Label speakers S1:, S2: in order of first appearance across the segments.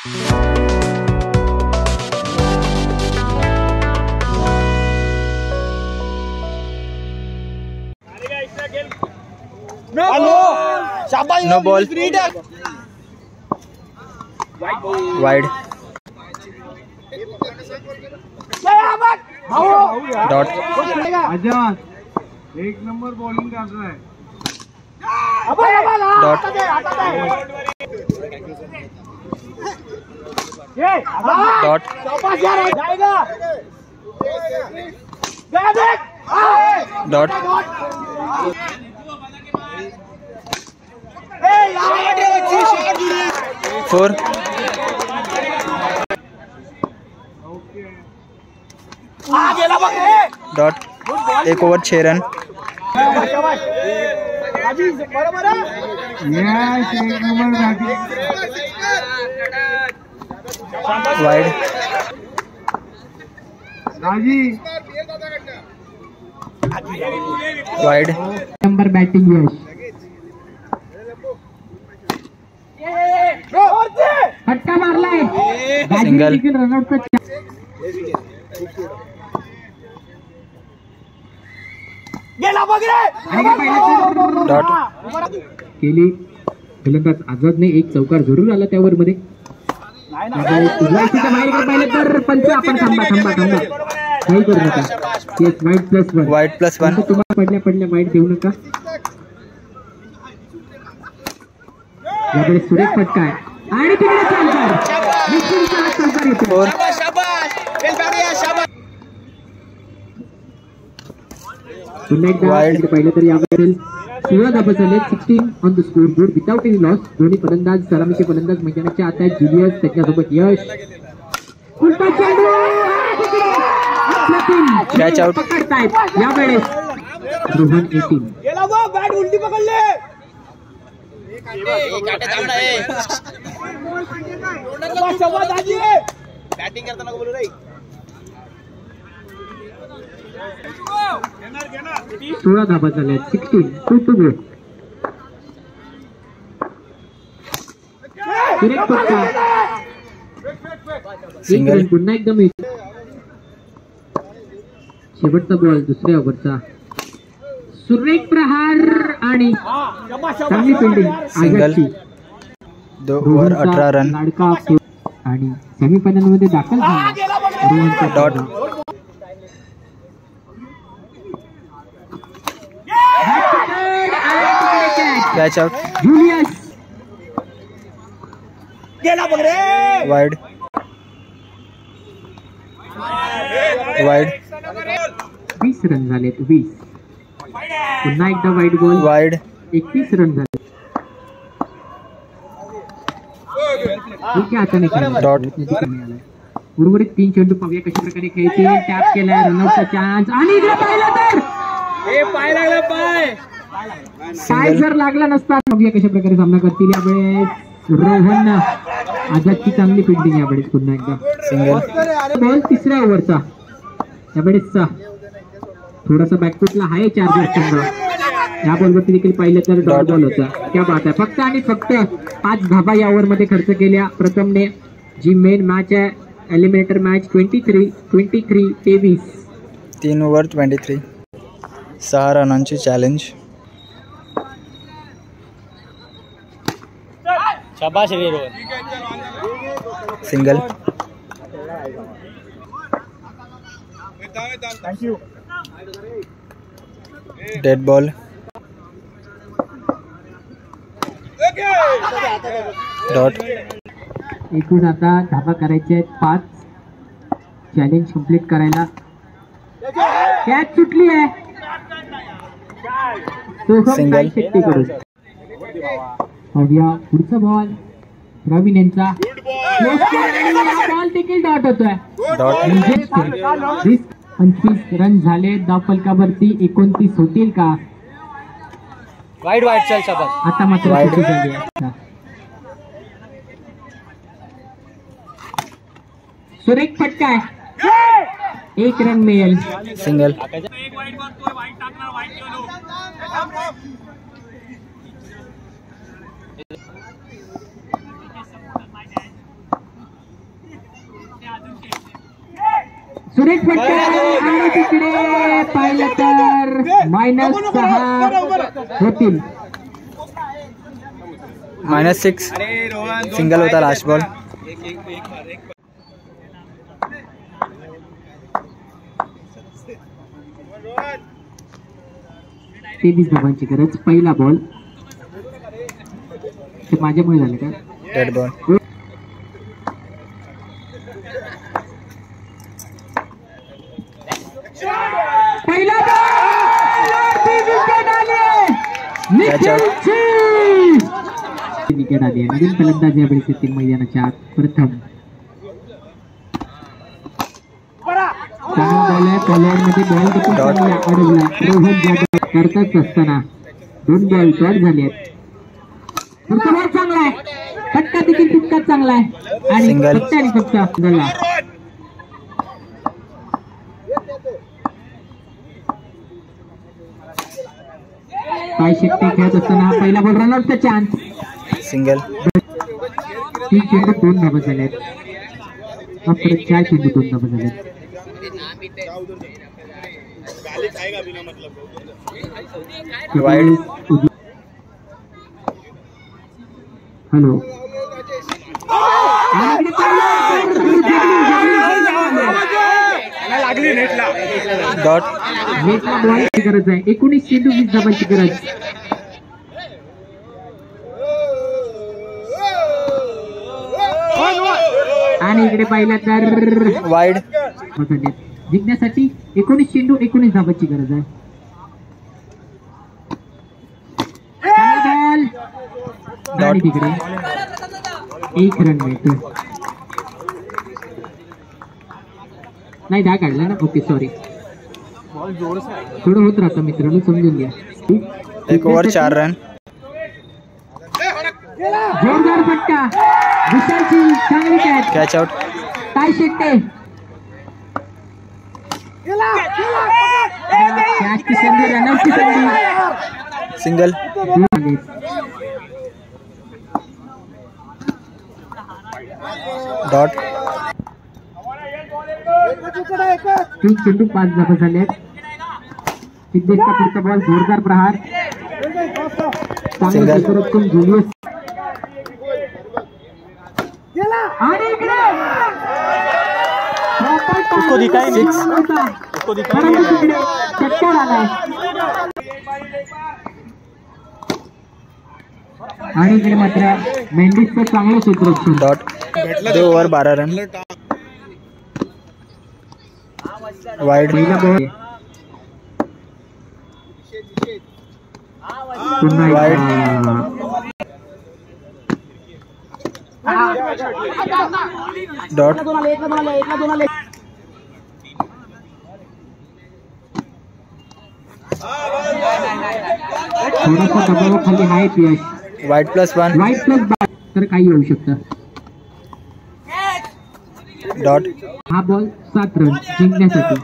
S1: No ball. Wide. Dot.
S2: आजाद एक number bowling कर रहा है।
S1: Dot. Dot. Dot. 4. Dot. 1 over 6 run. Wide. Wide.
S2: Number batting Yash फटका मारलाय।
S1: सिंगल।
S2: रनआउट का
S1: डॉट
S2: केली फलंदाज आझादने एक चौकार जरूर आला त्यावर मध्ये। पाहिलं तर पंच आपण थांबा काही करू नका। येस वाईट +1
S1: वाइड +1
S2: तुम्हाला पडल्या वाईट देऊ नका। याकडे सुरेख फटका आहे आणि तिकडे चौकार येतो।
S1: 4
S2: पुन्हा एकदा पाहिलं तर यावर 16 धावा झाले 16 on the score board without any loss. दोन्ही फलंदाज सलामीचे फलंदाज मैदानाच्या आत आहेत। जुलियस त्याच्यासोबत यश
S1: कॅच आउट
S2: पकडतायत यावेळेस रोहन 18
S3: बॅट उलटी पकडले। बॅटिंग करताना बोलू रे
S2: 16 धावा झाल्या 16 2 to go।
S1: सिंगल।
S2: पुन्हा एकदम शेवटचा बॉल दुसऱ्या ओव्हरचा सुरेख प्रहार आणि चांगली फिल्डिंग
S1: सिंगल। 2 over 18 run.
S2: लाडका आणि सेमीफायनल मध्ये दाखल झाला रोहनचा
S1: dot. Catch out
S2: Julius
S1: wide. Wide
S2: 20 run झालेत 20। पुन्हा एकदा वाईट बॉल
S1: वाइड
S2: 21 रन झाले। हाताने
S1: डॉट।
S2: उर्वरित 3 चेंडू पाहूया कशा प्रकारे खेळतील। टॅप केलाय रनआउटचा चान्स आणि इकडे पाहिलं तर
S3: पाय लागला
S2: पाय जर लागला नसता पाहूया कशा प्रकारे सामना करतील यावेळेस रोहन। आझादची चांगली फिल्डिंग यावेळेस पुन्हा एकदा
S1: सिंगल।
S2: बॉल तिसऱ्या ओव्हरचा यावेळेस थोडासा बॅकफुटला आहे चार्जर संघ। या बॉलवरती देखील पाहिलं तर डॉट बॉल होता। क्या बात आहे। फक्त आणि फक्त 5 धावा या ओव्हर मध्ये खर्च केल्या प्रथमने। जी मेन मॅच आहे एलिमिनेटर मॅच 23-23
S1: 3 ओव्हर 23 6 रनांची चॅलेंज।
S3: शाबाश रे Rohan.
S1: Single.
S3: Thank you.
S1: Dead ball. Dot.
S2: एकूण आता धावा करायचे आहेत 5 चॅलेंज कंप्लीट करायला। कॅच सुटली आहे
S1: सिंगल।
S2: शेट्टीकडून। पाहूया पुढचा बॉल प्रवीण यांचा बॉल देखील डॉट होतोय।
S1: डॉट।
S2: 25 रन झाले धाव फलकावरती 29 होतील का?
S3: वाईड चल शाबाश।
S2: आता मात्र चुकी झाली आहे। सुरेख फटका आहे 1 रन मिळेल।
S1: सिंगल।
S2: सुरेश फटका आणि तिकडे पाहिलं तर -6 होतील.
S1: -6 सिंगल होता लास्ट बॉल.
S2: तेवीस धावांची गरज. पहिला बॉल ते माझ्यामुळे झाले का?
S1: Dead ball.
S2: पहिला विकेट आली आहे. नवीन फलंदाजी या वेळेस येतील मैदानाच्या आत. प्रथम बॉल आहे. फॉलोअरमध्ये बॉल अडवला. रोहन जाधव करतच असताना 2 बॉल शॉट झाले आहेत. पुढचा बॉल चांगला आहे. फटका देखील तितकाच चांगला आहे आणि
S1: Single.
S2: फक्त आणि फक्त झाला. काय शेट्टी खेळत असताना पहिला बॉल रनआउटचा चान्स.
S1: सिंगल.
S2: 3 चेंडू 2 धावा झाल्यात. परत 4 चेंडू 2 धावा झाल्यात.
S1: वाईड.
S2: Hello
S1: dot.
S2: नेटला बॉलची गरज आहे. 19 चेंडू 20 धावांची गरज. आणि इकडे पाहिलं तर
S1: वाईड.
S2: जिंकण्यासाठी 19 चेंडू 19 धावांची गरज आहे. बॉल आणि तिकडे 1 रन मिळतो. नाही 10 काढला ना. Okay sorry. थोडं होत राहतं मित्रांनो, समजून घ्या.
S1: 1 ओव्हर 4 रन.
S2: जोरदार फटका. विशालची चांगली कॅच.
S1: Catch out.
S2: काय शेट्टे कॅचची संधी. रनआउटची संधी.
S1: सिंगल. डॉट.
S2: 3 चेंडू 5 धावा झाल्यात. सिद्धेशचा पुढचा बॉल. जोरदार प्रहार. चांगलं क्षेत्ररक्षण जुलियस. आणि इकडे
S3: उसको दिखाई नहीं.
S2: 6
S3: उसको दिखाई नहीं.
S2: परंतु तिकडे चक्कर आलाय. आणि इकडे मात्र मेंडिसचं चांगलं क्षेत्ररक्षण.
S1: डॉट. 2 over 12 run. वाईड.
S2: पहिला बॉल पुन्हा
S1: वाईड. डॉट.
S2: थोडासा दबावाखाली आहे यश.
S1: वाईड +1.
S2: वाईट प्लस बॅट तर काही होऊ शकतं.
S1: डॉट.
S2: हा बॉल 7 रन जिंकण्यासाठी.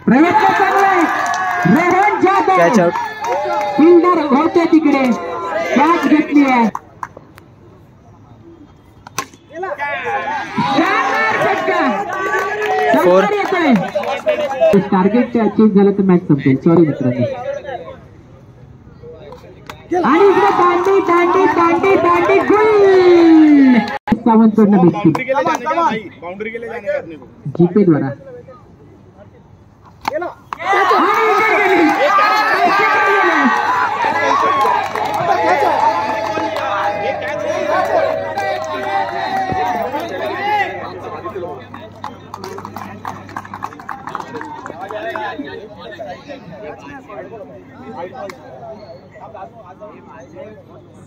S2: प्रयत्न चांगला आहे. Rohan Jadhav
S1: catch out.
S2: Fielder होते तिकडे. कॅच घेतली आहे.
S1: Four.
S2: टार्गेट चेंज झालं तर मॅच संपेल. सॉरी मित्रांनो. आणि इकडे दांडी दांडी दांडी दांडी गुल. सावंतकडनं भेटतील जीपे द्वारा.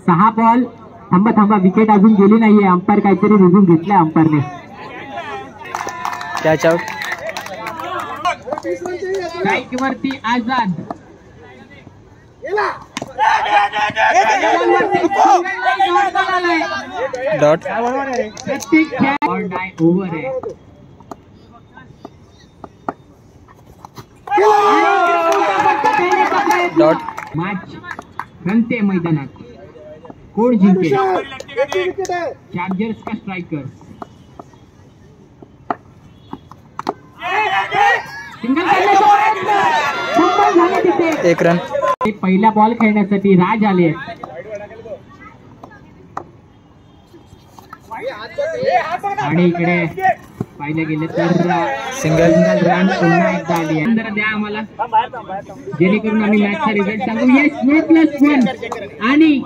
S2: सहा बॉल. थांबा थांबा. विकेट अजून गेली नाहीये. अंपायर काहीतरी रिझ्यूम घेतलाय अंपायरने.
S1: Catch out.
S2: स्ट्राईकवरती आझाद.
S1: डॉट.
S2: प्रत्येक खेळ और डाय ओव्हर आहे.
S1: डॉट.
S2: मॅच रंगते मैदानात. कोण जिंकेल, चार्जर्स का स्ट्रायकर? सिंगल झाले तिथे.
S1: 1 रन.
S2: पहिला बॉल खेळण्यासाठी राज आले. आणि इकडे पाहिलं गेलं तर
S1: सिंगल.
S2: रन पुन्हा एकदा आली आहे. जरा द्या आम्हाला जेणेकरून आम्ही मॅचचा रिझल्ट सांगू. येस, 4+1 आणि